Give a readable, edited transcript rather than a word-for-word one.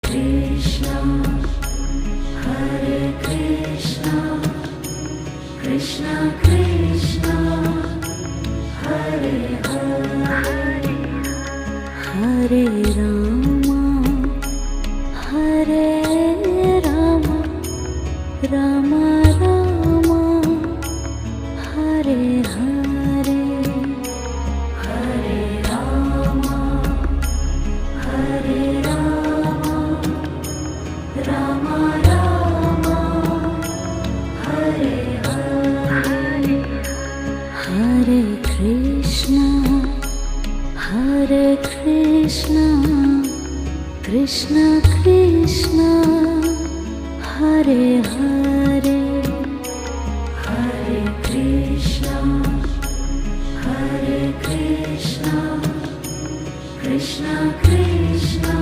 Krishna, Hare Krishna, Krishna Krishna, Hare Hare, Hare Rama, Hare Rama, Rama Rama, Hare Hare, Hare Rama, Hare Rama, Rama Rama, Hare Hare, Hare Krishna, Hare Krishna, Krishna Krishna, Hare Hare, Hare Krishna, Hare Krishna, Krishna Krishna,